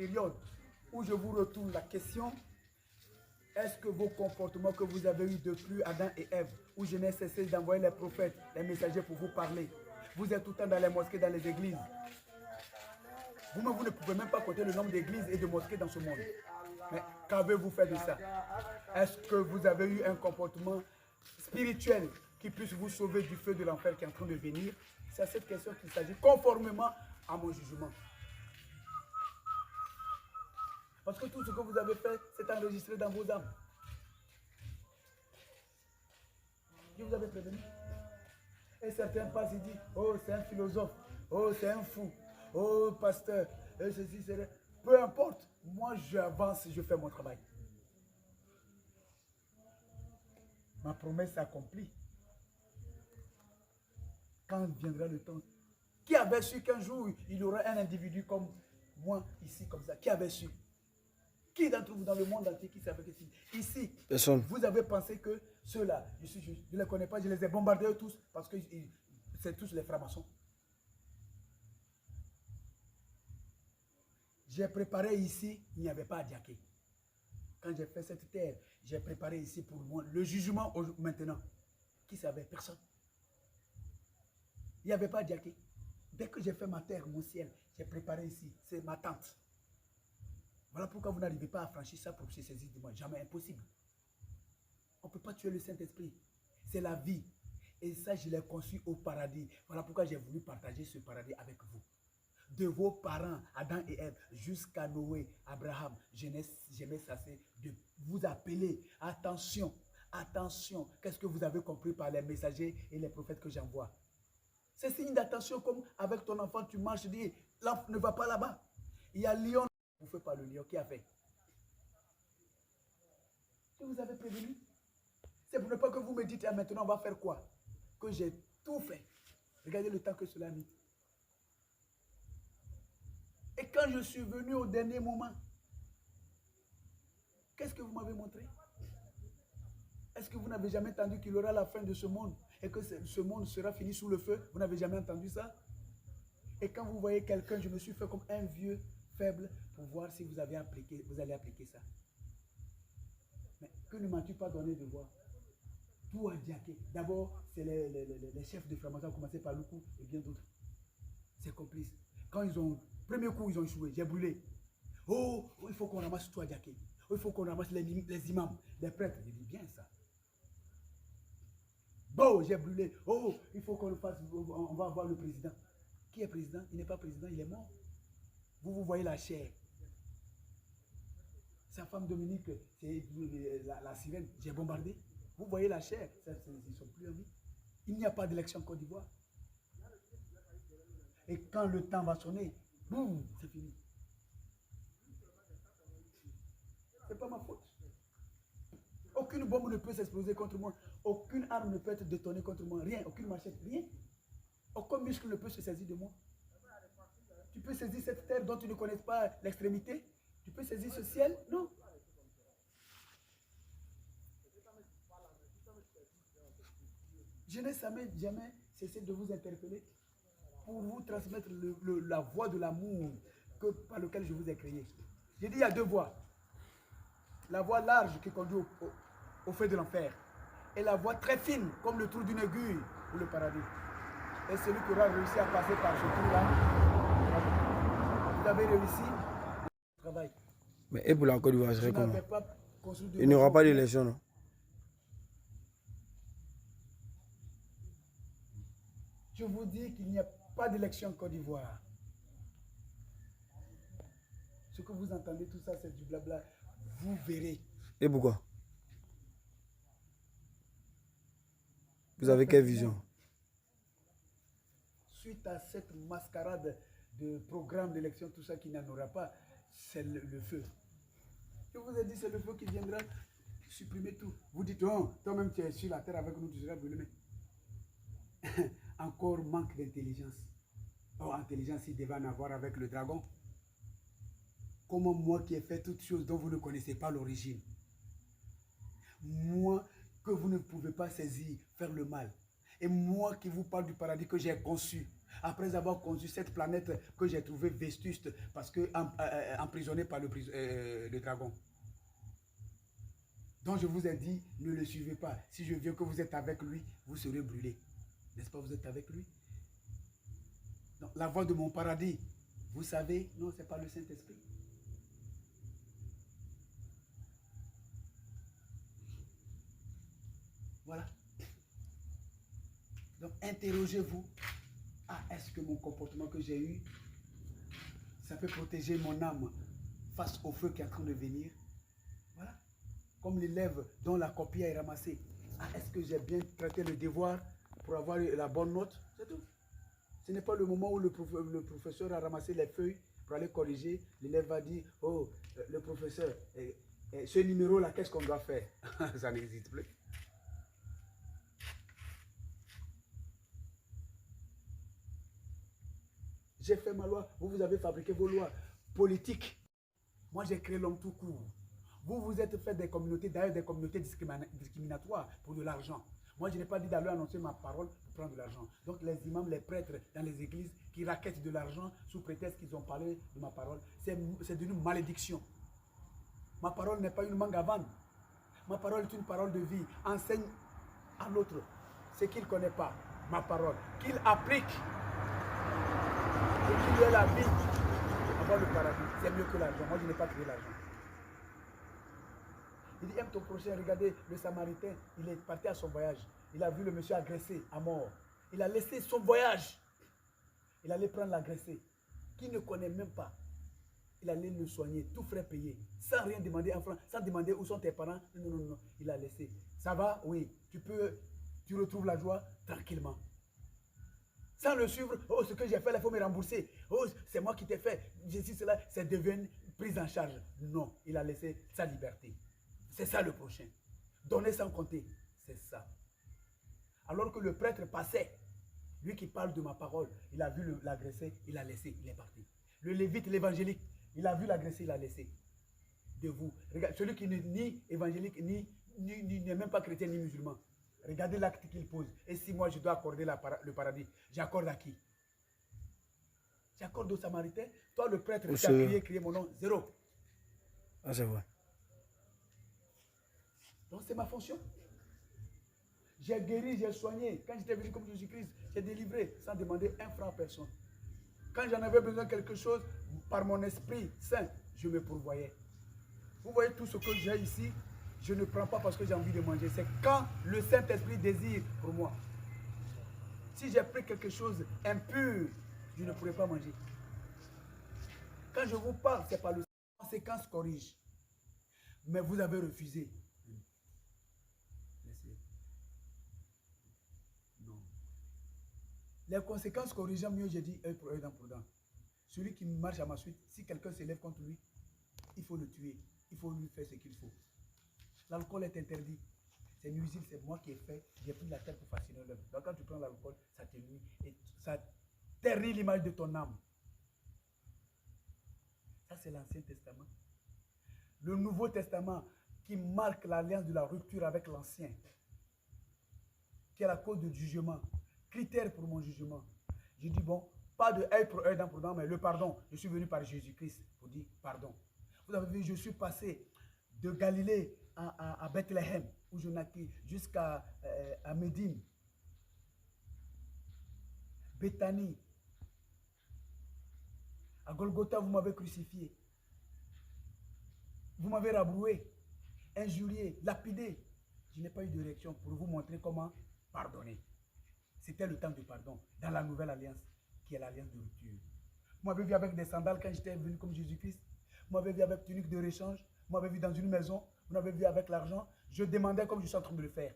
période où je vous retourne la question. Est-ce que vos comportements que vous avez eus depuis Adam et Ève, où je n'ai cessé d'envoyer les prophètes, les messagers pour vous parler, vous êtes tout le temps dans les mosquées, dans les églises. Vous-même, vous ne pouvez même pas compter le nombre d'églises et de mosquées dans ce monde. Mais qu'avez-vous fait de ça? Est-ce que vous avez eu un comportement spirituel qui puisse vous sauver du feu de l'enfer qui est en train de venir? C'est à cette question qu'il s'agit, conformément à mon jugement. Parce que tout ce que vous avez fait, c'est enregistré dans vos âmes. Qui vous avez prévenu? Et certains passent et disent, oh, c'est un philosophe, oh, c'est un fou, oh, pasteur, et ceci, c'est... Peu importe, moi j'avance, je fais mon travail. Ma promesse s'accomplit. Quand viendra le temps? Qui avait su qu'un jour, il y aura un individu comme moi, ici, comme ça? Qui avait su? Qui d'entre vous dans le monde entier qui savait que c'est ici? Personne. Vous avez pensé que ceux-là, je ne les connais pas, je les ai bombardés tous parce que c'est tous les francs-maçons. J'ai préparé ici, il n'y avait pas à Diaké. Quand j'ai fait cette terre, j'ai préparé ici pour moi le jugement maintenant. Qui savait? Personne. Il n'y avait pas à Diaké. Dès que j'ai fait ma terre, mon ciel, j'ai préparé ici. C'est ma tente. Voilà pourquoi vous n'arrivez pas à franchir ça pour se saisir de moi. Jamais, impossible. On ne peut pas tuer le Saint-Esprit. C'est la vie. Et ça, je l'ai conçu au paradis. Voilà pourquoi j'ai voulu partager ce paradis avec vous. De vos parents, Adam et Ève, jusqu'à Noé, Abraham, je n'ai cessé de vous appeler. Attention, attention. Qu'est-ce que vous avez compris par les messagers et les prophètes que j'envoie? C'est signe d'attention comme avec ton enfant, tu marches, tu dis, l'enfant ne va pas là-bas. Il y a lion, bouffé par le lion, qui a fait? Que vous avez prévenu? C'est pour ne pas que vous me dites, ah, maintenant on va faire quoi? Que j'ai tout fait. Regardez le temps que cela a mis. Et quand je suis venu au dernier moment, qu'est-ce que vous m'avez montré? Est-ce que vous n'avez jamais entendu qu'il y aura la fin de ce monde et que ce monde sera fini sous le feu? Vous n'avez jamais entendu ça? Et quand vous voyez quelqu'un, je me suis fait comme un vieux faible pour voir si vous allez appliquer ça. Mais que ne m'as-tu pas donné de voir? Tout a diaqué. D'abord, c'est les chefs de francs-maçons, commencé par Loukou et bien d'autres. C'est complice. Quand ils ont, premier coup, ils ont échoué, j'ai brûlé. Oh, il faut qu'on ramasse tout à diaqué. Oh, il faut qu'on ramasse les imams, les prêtres. J'ai dit bien ça. Bon, j'ai brûlé. Oh, il faut qu'on le fasse, on va voir le président. Qui est président? Il n'est pas président, il est mort. Vous voyez la chair. Sa femme Dominique, c'est la sirène, j'ai bombardé. Vous voyez la chair, ils ne sont plus en vie. Il n'y a pas d'élection en Côte d'Ivoire. Et quand le temps va sonner, boum, c'est fini. Ce n'est pas ma faute. Aucune bombe ne peut s'exploser contre moi. Aucune arme ne peut être détonnée contre moi. Rien, aucune machette, rien. Aucun muscle ne peut se saisir de moi. Tu peux saisir cette terre dont tu ne connais pas l'extrémité? Tu peux saisir ce ciel? Non. Je n'ai jamais cessé de vous interpeller pour vous transmettre la voie de l'amour par laquelle je vous ai créé. J'ai dit il y a deux voies. La voie large qui conduit au feu de l'enfer et la voie très fine comme le trou d'une aiguille pour le paradis. Et celui qui aura réussi à passer par ce trou-là, vous avez réussi le travail. Mais et pour la Côte d'Ivoire, je serais comment? Il n'y aura pas d'élection, non? Je vous dis qu'il n'y a pas d'élection en Côte d'Ivoire. Ce que vous entendez, tout ça, c'est du blabla. Vous verrez. Et pourquoi? Vous avez quelle vision? Suite à cette mascarade de programme d'élection, tout ça qui n'en aura pas, c'est le feu. Je vous ai dit, c'est le feu qui viendra supprimer tout. Vous dites, oh, toi-même tu es sur la terre avec nous, tu seras brûlé. Encore manque d'intelligence. Oh, intelligence, il devait en avoir avec le dragon. Comment moi qui ai fait toutes choses dont vous ne connaissez pas l'origine, moi que vous ne pouvez pas saisir, faire le mal, et moi qui vous parle du paradis que j'ai conçu, Après avoir conçu cette planète que j'ai trouvée vétuste parce que emprisonnée par le dragon. Donc je vous ai dit, ne le suivez pas. Si je veux que vous êtes avec lui, vous serez brûlés. N'est-ce pas, vous êtes avec lui? Donc, la voix de mon paradis, vous savez, non, ce n'est pas le Saint-Esprit. Voilà. Donc, interrogez-vous. Ah, est-ce que mon comportement que j'ai eu, ça peut protéger mon âme face au feu qui est en train de venir? Voilà. Comme l'élève dont la copie est ramassée. Ah, est-ce que j'ai bien traité le devoir pour avoir la bonne note? C'est tout. Ce n'est pas le moment où le professeur a ramassé les feuilles pour aller corriger. L'élève va dire, oh, le professeur, ce numéro-là, qu'est-ce qu'on doit faire? Ça n'existe plus. J'ai fait ma loi, vous avez fabriqué vos lois politiques. Moi, j'ai créé l'homme tout court. Vous, vous êtes fait des communautés, d'ailleurs des communautés discriminatoires pour de l'argent. Moi, je n'ai pas dit d'aller annoncer ma parole pour prendre de l'argent. Donc, les imams, les prêtres dans les églises qui raquettent de l'argent sous prétexte qu'ils ont parlé de ma parole, c'est d'une malédiction. Ma parole n'est pas une mangue à vendre. Ma parole est une parole de vie. Enseigne à l'autre ce qu'il ne connaît pas, ma parole, qu'il applique. Et qu'il ait la vie, avoir le paradis. C'est mieux que l'argent. Moi, je n'ai pas créé l'argent. Il dit, aime ton prochain. Regardez, le Samaritain, il est parti à son voyage. Il a vu le monsieur agressé à mort. Il a laissé son voyage. Il allait prendre l'agressé, qui ne connaît même pas. Il allait le soigner, tout frais payé, sans rien demander en franc, sans demander où sont tes parents. Non, non, non, il a laissé. Ça va? Oui. Tu retrouves la joie tranquillement. Sans le suivre, oh, ce que j'ai fait, il faut me rembourser. Oh, c'est moi qui t'ai fait. Je dis cela, c'est devenu prise en charge. Non, il a laissé sa liberté. C'est ça le prochain. Donner sans compter, c'est ça. Alors que le prêtre passait, lui qui parle de ma parole, il a vu l'agressé, il a laissé, il est parti. Le lévite, l'évangélique, il a vu l'agressé, il a laissé. De vous. Regarde, celui qui n'est ni évangélique, n'est même pas chrétien, ni musulman. Regardez l'acte qu'il pose. Et si moi je dois accorder le paradis, j'accorde à qui? J'accorde au Samaritain. Toi, le prêtre, qui a crié mon nom, zéro. Ah, c'est vrai. Donc c'est ma fonction. J'ai guéri, j'ai soigné. Quand j'étais venu comme Jésus-Christ, j'ai délivré sans demander un franc à personne. Quand j'en avais besoin de quelque chose, par mon esprit saint, je me pourvoyais. Vous voyez tout ce que j'ai ici, je ne prends pas parce que j'ai envie de manger. C'est quand le Saint-Esprit désire pour moi. Si j'ai pris quelque chose impur, je ne pourrai pas manger. Quand je vous parle, c'est pas le conséquence corrige. Mais vous avez refusé. Laissez. Non. Les conséquences corrigeant mieux, j'ai dit œil pour œil, dent pour dent. Celui qui marche à ma suite, si quelqu'un s'élève contre lui, il faut le tuer. Il faut lui faire ce qu'il faut. L'alcool est interdit. C'est nuisible, c'est moi qui ai fait. J'ai pris la terre pour fasciner l'homme. Donc quand tu prends l'alcool, ça te nuit et ça ternit l'image de ton âme. Ça, c'est l'Ancien Testament. Le Nouveau Testament qui marque l'alliance de la rupture avec l'Ancien, qui est la cause du jugement, critère pour mon jugement. Je dis, bon, pas de œil pour œil, dent pour dent, mais le pardon. Je suis venu par Jésus-Christ pour dire pardon. Vous avez vu, je suis passé de Galilée à Bethléem, où je naquis, jusqu'à Médine, Béthanie. À Golgotha, vous m'avez crucifié. Vous m'avez rabroué, injurié, lapidé. Je n'ai pas eu de réaction pour vous montrer comment pardonner. C'était le temps du pardon dans la nouvelle alliance, qui est l'alliance de rupture. Vous m'avez vu avec des sandales quand j'étais venu comme Jésus-Christ. Vous m'avez vu avec tunique de réchange. Vous m'avez vu dans une maison. Vous m'avez vu avec l'argent. Je demandais comme je suis en train de le faire.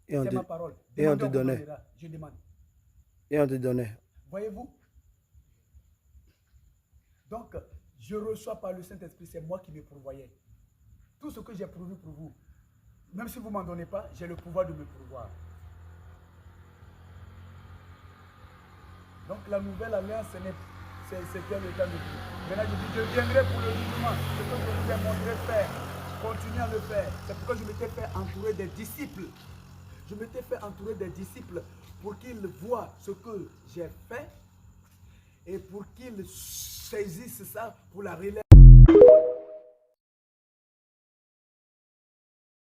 C'est ma parole. Et on te donnait. Je demande. Et on te donnait. Voyez-vous? Donc, je reçois par le Saint-Esprit, c'est moi qui me pourvoyais. Tout ce que j'ai pourvu pour vous, même si vous ne m'en donnez pas, j'ai le pouvoir de me pourvoir. Donc, la nouvelle alliance, c'était le temps de Dieu. Maintenant, je dis, je viendrai pour le jugement. Ce que je vous ai montré faire, continuez à le faire. C'est pourquoi je m'étais fait entourer des disciples. Je m'étais fait entourer des disciples pour qu'ils voient ce que j'ai fait et pour qu'ils saisissent ça pour la relève.